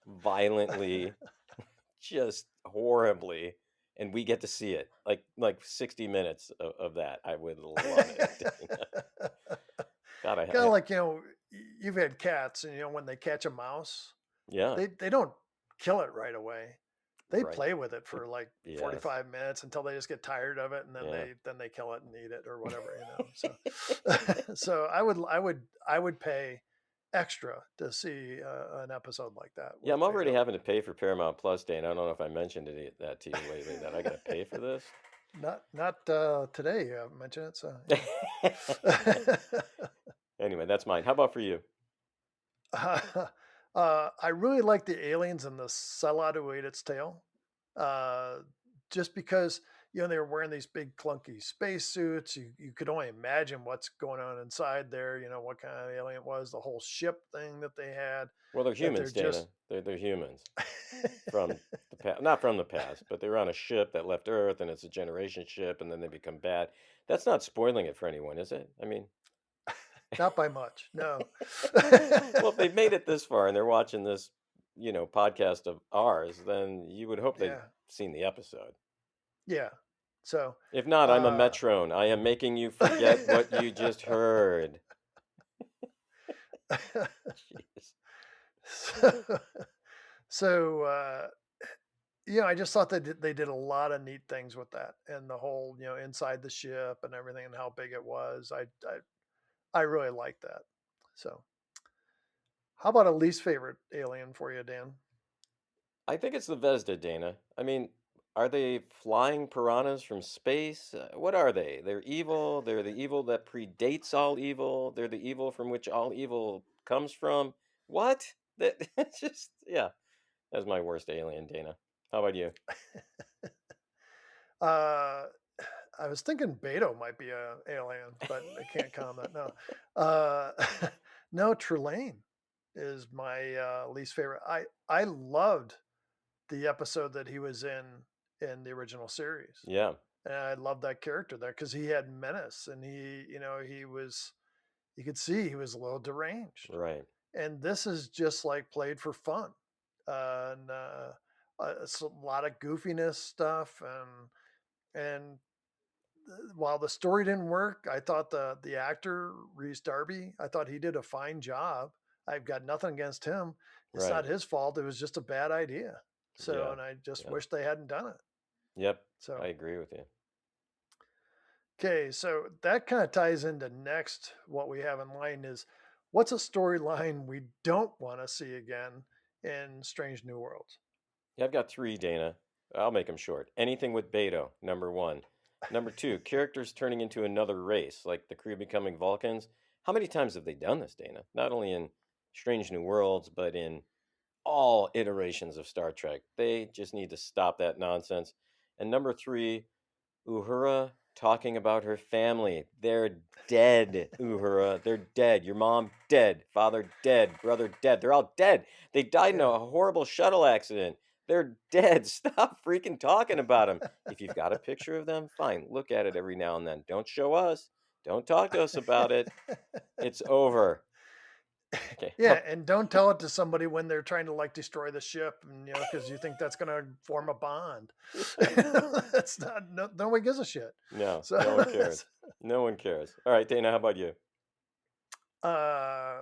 violently, just horribly, and we get to see it, like 60 minutes of that. I would love it, Dana. God, Kind of like you've had cats, and when they catch a mouse, yeah, they don't kill it right away. They right. play with it for like Yes. 45 minutes until they just get tired of it, and then Yeah. they kill it and eat it or whatever. So so I would pay extra to see an episode like that. Yeah, with I'm already Beto. having to pay for Paramount Plus, Dane. I don't know if I mentioned that to you lately, that I got to pay for this. Not today. You haven't mentioned it, so. Anyway, that's mine. How about for you? I really like the aliens and the sellout who ate its tail. Just because they were wearing these big clunky spacesuits, you could only imagine what's going on inside there. What kind of alien it was, the whole ship thing that they had. Well, they're That humans, they're Dana. just They're humans from the past, not from the past, but they were on a ship that left Earth, and it's a generation ship, and then they become bad. That's not spoiling it for anyone, is it? I mean, not by much, no. well, if they've made it this far and they're watching this, podcast of ours, then you would hope they've Yeah, seen the episode. yeah. So, If not, I'm a Metrone. I am making you forget what you just heard. Jeez. so I just thought that they did a lot of neat things with that, and the whole inside the ship and everything and how big it was. I really like that. So, how about a least favorite alien for you, Dan? I think it's the Vesda, Dana. I mean, are they flying piranhas from space? What are they? They're evil. They're the evil that predates all evil. They're the evil from which all evil comes from. What? It's just, yeah. That's my worst alien, Dana. How about you? I was thinking Beto might be a alien, but I can't comment. No, uh, no, Trelane is my least favorite. I loved the episode that he was in the original series, Yeah, and I loved that character there because he had menace, and you could see he was a little deranged, right. and this is just like played for fun, and it's a lot of goofiness stuff, and while the story didn't work, I thought the actor Reese Darby, I thought he did a fine job. I've got nothing against him. It's Right. not his fault. It was just a bad idea. So, Yeah. and I just Yeah. wish they hadn't done it. Yep. So, I agree with you. okay, so that kind of ties into next. What we have in line is what's a storyline we don't want to see again in Strange New Worlds? Yeah, I've got 3, Dana. I'll make them short. Anything with Beto, number one. Number two, characters turning into another race, like the crew becoming Vulcans. How many times have they done this, Dana? Not only in Strange New Worlds, but in all iterations of Star Trek. They just need to stop that nonsense. And number three, Uhura talking about her family. They're dead, Uhura. They're dead. Your mom dead. Father dead. Brother dead. They're all dead. They died in Yeah. a horrible shuttle accident. They're dead. Stop freaking talking about them. If you've got a picture of them, fine. Look at it every now and then. Don't show us. Don't talk to us about it. It's over. Okay. Yeah, and don't tell it to somebody when they're trying to like destroy the ship, and because you think that's going to form a bond. That's not nobody gives a shit. No, So no one cares. No one cares. All right, Dana, how about you? uh,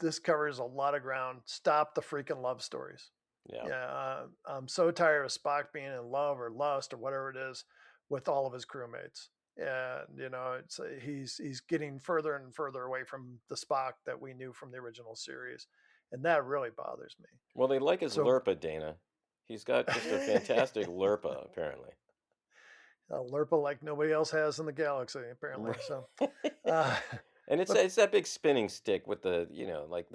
this covers a lot of ground. Stop the freaking love stories. Yeah. Yeah, I'm so tired of Spock being in love or lust or whatever it is with all of his crewmates. And it's he's getting further and further away from the Spock that we knew from the original series, and that really bothers me. Well, they like his So Lurpa, Dana. He's got just a fantastic Lurpa, apparently. a Lurpa like nobody else has in the galaxy, apparently. So, Right. uh, And but it's that big spinning stick with the, like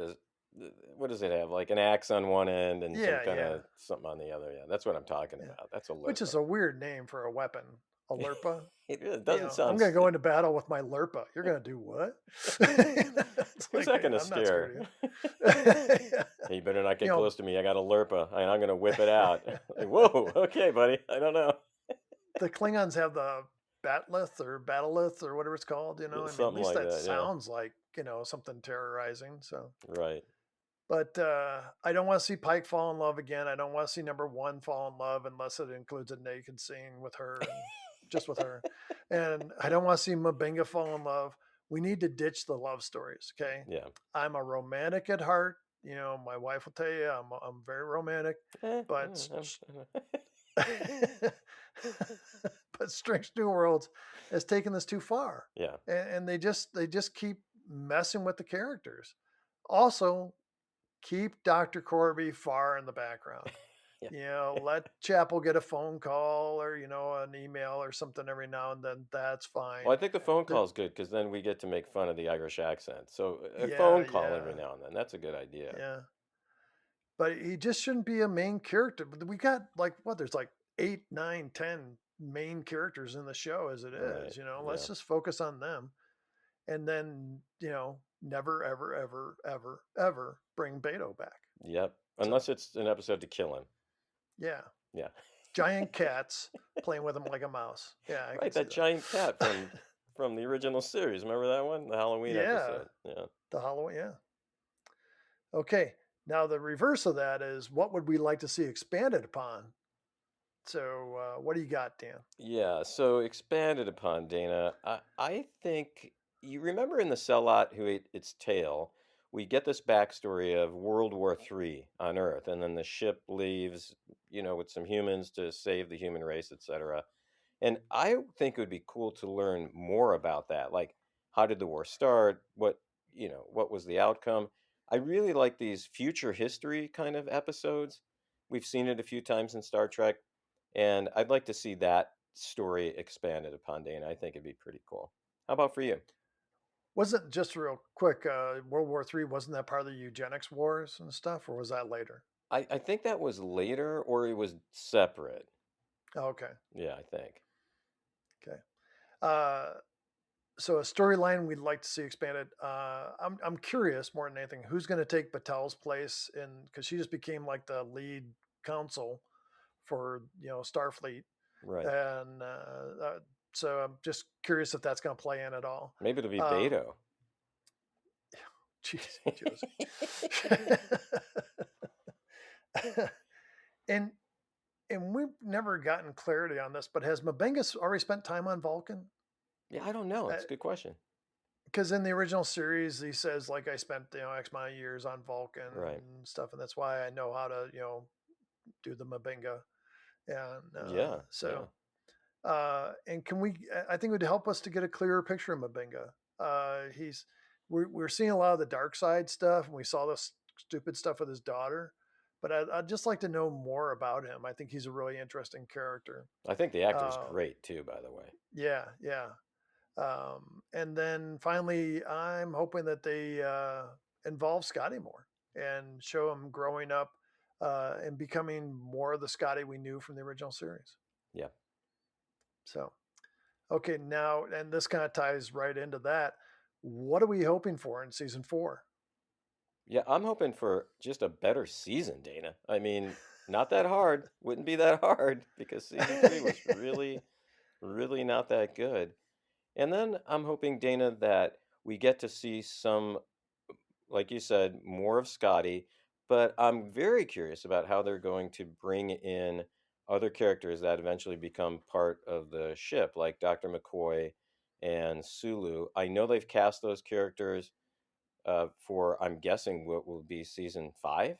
what does it have? Like an axe on one end and some yeah, kind yeah, of something on the other. Yeah, that's what I'm talking yeah, about. That's a which is Lurpa. a weird name for a weapon, a Lurpa. It really doesn't I'm sound. going to go into battle with my Lurpa. You're going to do what? It's Who's like, that going to I'm not scared scare? of you. Hey, you better not you get know, close to me. I got a Lurpa, and I'm going to whip it out. Like, whoa, okay, buddy. I don't know. the Klingons have the Battleth or whatever it's called. Yeah, I mean, at something least like that that. Yeah, sounds like something terrorizing. So, right. but I don't want to see Pike fall in love again. I don't want to see number one fall in love unless it includes a naked scene with her and just with her. And I don't want to see Mabinga fall in love. We need to ditch the love stories. Okay. Yeah. I'm a romantic at heart. My wife will tell you I'm very romantic, Eh, but eh, but Strange New Worlds has taken this too far, yeah. and they just keep messing with the characters. Also, keep Dr. Corby far in the background. Yeah. Let Chapel get a phone call or an email or something every now and then. That's fine. Well, I think the phone The, call is good because then we get to make fun of the Irish accent. So a yeah, phone call every yeah, now and then, that's a good idea. yeah. But he just shouldn't be a main character. But we got like what? There's like 8, 9, 10 main characters in the show as it Right. is. Yeah. Let's just focus on them, and then never, ever, ever, ever, ever bring Beto back. Yep. So Unless it's an episode to kill him. yeah, Yeah. giant cats playing with him like a mouse. Yeah, I can Right. see That giant cat from the original series. Remember that one? The Halloween yeah, episode. Yeah. the Halloween. Yeah. Okay. Now the reverse of that is what would we like to see expanded upon? So what do you got, Dan? Yeah, so expanded upon, Dana. I think you remember in the Cellot who ate its tail, we get this backstory of World War III on Earth, and then the ship leaves, with some humans to save the human race, etc. And I think it would be cool to learn more about that. Like, how did the war start? What was the outcome? I really like these future history kind of episodes. We've seen it a few times in Star Trek, and I'd like to see that story expanded upon, Dana. I think it'd be pretty cool. How about for you? Wasn't just real quick, World War III, wasn't that part of the eugenics wars and stuff, or was that later? I think that was later or it was separate. Oh, okay. Yeah, I think. Okay. Uh, so a storyline we'd like to see expanded. I'm curious more than anything, who's going to take Batel's place because she just became like the lead counsel for Starfleet, Right. and so I'm just curious if that's going to play in at all. Maybe it'll be Um, Beto. Jeez, and we've never gotten clarity on this, but has Mabenga already spent time on Vulcan? Yeah, I don't know. It's a good question. Because in the original series, he says like I spent X amount of years on Vulcan Right. and stuff, and that's why I know how to do the Mabenga, and Yeah. so and can we? I think it would help us to get a clearer picture of Mabenga. We're seeing a lot of the dark side stuff, and we saw this stupid stuff with his daughter, but I'd just like to know more about him. I think he's a really interesting character. I think the actor's Um, great too, by the way. yeah, yeah. And then finally, I'm hoping that they involve Scotty more and show him growing up and becoming more of the Scotty we knew from the original series. Yeah. So, okay, now, and this kind of ties right into that. What are we hoping for in season 4? Yeah, I'm hoping for just a better season, Dana. I mean, not that hard. Wouldn't be that hard because season 3 was really, really not that good. And then I'm hoping, Dana, that we get to see some, like you said, more of Scotty. But I'm very curious about how they're going to bring in other characters that eventually become part of the ship, like Dr. McCoy and Sulu. I know they've cast those characters for, I'm guessing, what will be season 5. Is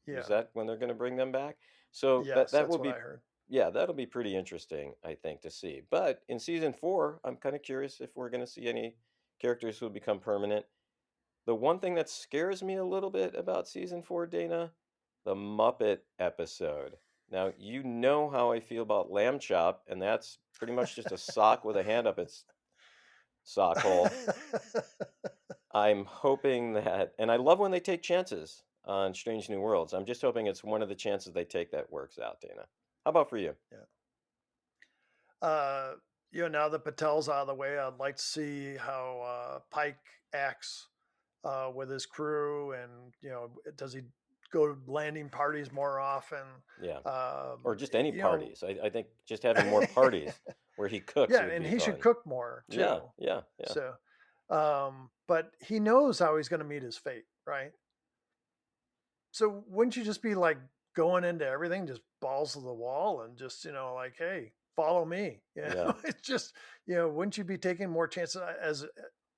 Yeah. that when they're going to bring them back? So that Yes, that that's will what I be, heard. yeah, that'll be pretty interesting, I think, to see. But in season 4, I'm kind of curious if we're going to see any characters who will become permanent. The one thing that scares me a little bit about season 4, Dana, the Muppet episode. Now, you know how I feel about Lamb Chop, and that's pretty much just a sock with a hand up its sock hole. I'm hoping that, and I love when they take chances on Strange New Worlds. I'm just hoping it's one of the chances they take that works out, Dana. How about for you? Yeah. Uh, now that Patel's out of the way, I'd like to see how Pike acts with his crew, and does he go to landing parties more often? Yeah. Um, Or just any you know, parties. I think just having more parties where he cooks yeah, would and be he should fun. cook more Yeah, too. yeah, yeah. So, but he knows how he's going to meet his fate, right? So wouldn't you just be like going into everything, just balls to the wall, and just like, hey, follow me? Yeah, It's just wouldn't you be taking more chances as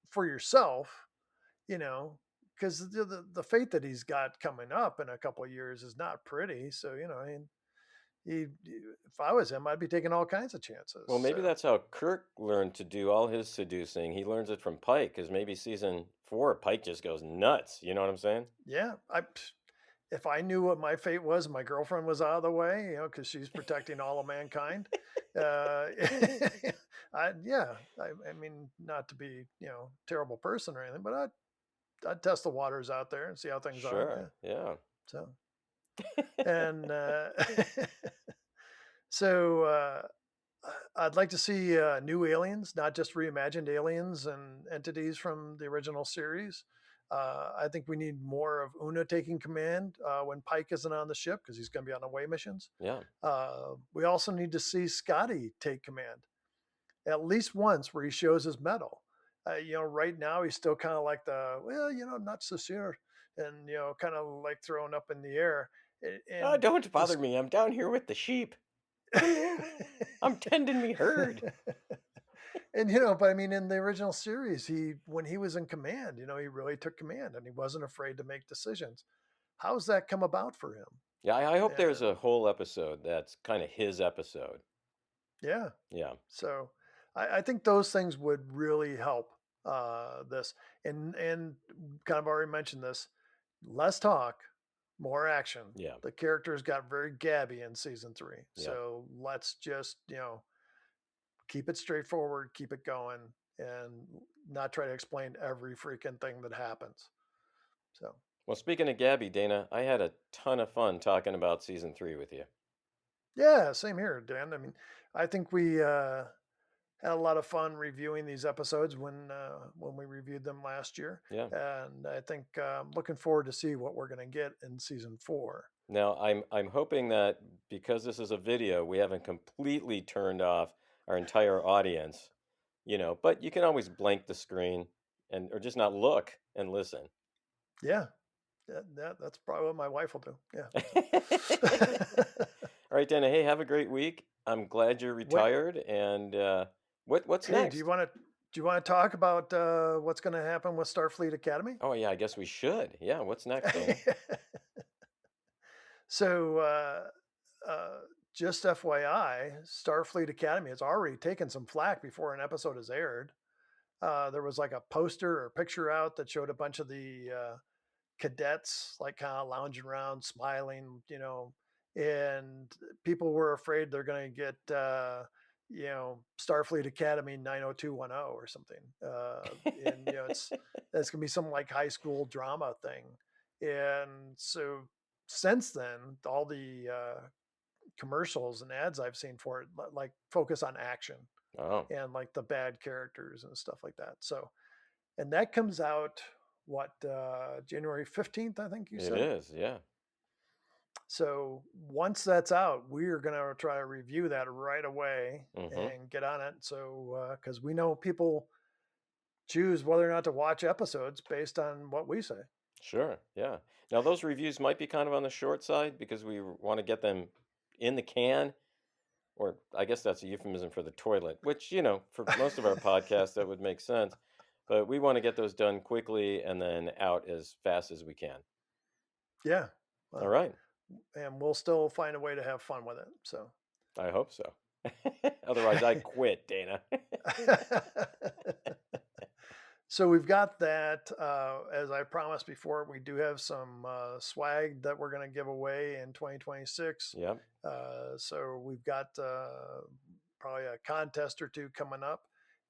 for yourself? Because the fate that he's got coming up in a couple of years is not pretty. So if I was him, I'd be taking all kinds of chances. well, maybe So that's how Kirk learned to do all his seducing. He learns it from Pike, because maybe season 4, Pike just goes nuts. You know what I'm saying? yeah, if I knew what my fate was, my girlfriend was out of the way, because she's protecting all of mankind. Uh, I mean, not to be, terrible person or anything, but I'd test the waters out there and see how things are. Yeah. Sure, yeah. So, and so I'd like to see new aliens, not just reimagined aliens and entities from the original series. I think we need more of Una taking command when Pike isn't on the ship because he's going to be on away missions. Yeah. We also need to see Scotty take command at least once where he shows his mettle. Right now he's still kind of like not so sure, and kind of like thrown up in the air. Oh, And don't bother this, me. I'm down here with the sheep. I'm tending me herd. and but I mean, in the original series, when he was in command, he really took command and he wasn't afraid to make decisions. How's that come about for him? Yeah, I hope there's And a whole episode that's kind of his episode. yeah, Yeah, so I think those things would really help this. And kind of already mentioned this. Less talk, more action. yeah, The characters got very gabby in season 3, yeah. so let's just keep it straightforward, keep it going, and not try to explain every freaking thing that happens. So Well, speaking of Gabby, Dana, I had a ton of fun talking about season 3 with you. yeah, same here, Dan. I mean, I think we had a lot of fun reviewing these episodes when we reviewed them last year, Yeah. and I think I'm looking forward to see what we're going to get in season 4. Now, I'm hoping that because this is a video, we haven't completely turned off our entire audience, but you can always blank the screen or just not look and listen. Yeah, that's probably what my wife will do. Yeah. All right, Dana. Hey, have a great week. I'm glad you're Wait, retired. And what's hey, next? do you want to talk about what's going to happen with Starfleet Academy? Oh yeah, I guess we should. Yeah, what's next, Dana? So, uh, just FYI, Starfleet Academy has already taken some flack before an episode is aired. There was like a poster or picture out that showed a bunch of the cadets like kind of lounging around, smiling, and people were afraid they're going to get, Starfleet Academy 90210 or something. And, that's going to be some like high school drama thing. And so since then, all the commercials and ads I've seen for it, like focus on action Oh, and like the bad characters and stuff like that. So, and that comes out what January 15th, I think you it said. is. Yeah. So once that's out, we are going to try to review that right away Mm-hmm. and get on it. So because we know people choose whether or not to watch episodes based on what we say. Sure. Yeah. Now those reviews might be kind of on the short side because we want to get them in the can, or I guess that's a euphemism for the toilet, which, for most of our podcasts, that would make sense. But we want to get those done quickly and then out as fast as we can. Yeah. All Well, right. and we'll still find a way to have fun with it. So. I hope so. Otherwise, I quit, Dana. So we've got that. As I promised before, we do have some swag that we're going to give away in 2026. Yep. So we've got probably a contest or two coming up.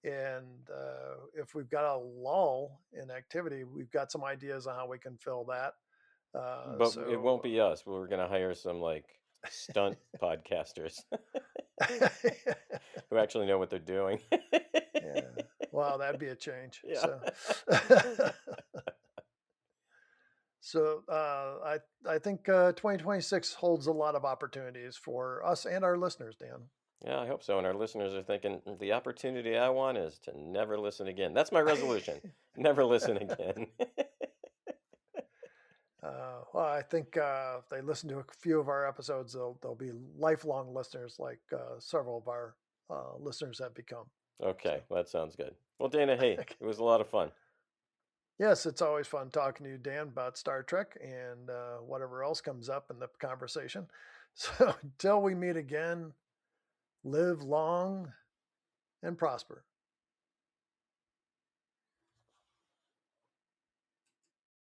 And if we've got a lull in activity, we've got some ideas on how we can fill that. But it won't be us. We're going to hire some like stunt podcasters who actually know what they're doing. Yeah. Wow, that'd be a change. Yeah. So I think 2026 holds a lot of opportunities for us and our listeners, Dan. Yeah, I hope so. And our listeners are thinking the opportunity I want is to never listen again. That's my resolution. Never listen again. Well, I think if they listen to a few of our episodes, they'll be lifelong listeners, like several of our listeners have become. Okay, So, that sounds good. Well, Dana, hey, it was a lot of fun. yes, it's always fun talking to you, Dan, about Star Trek and whatever else comes up in the conversation. So until we meet again, live long and prosper.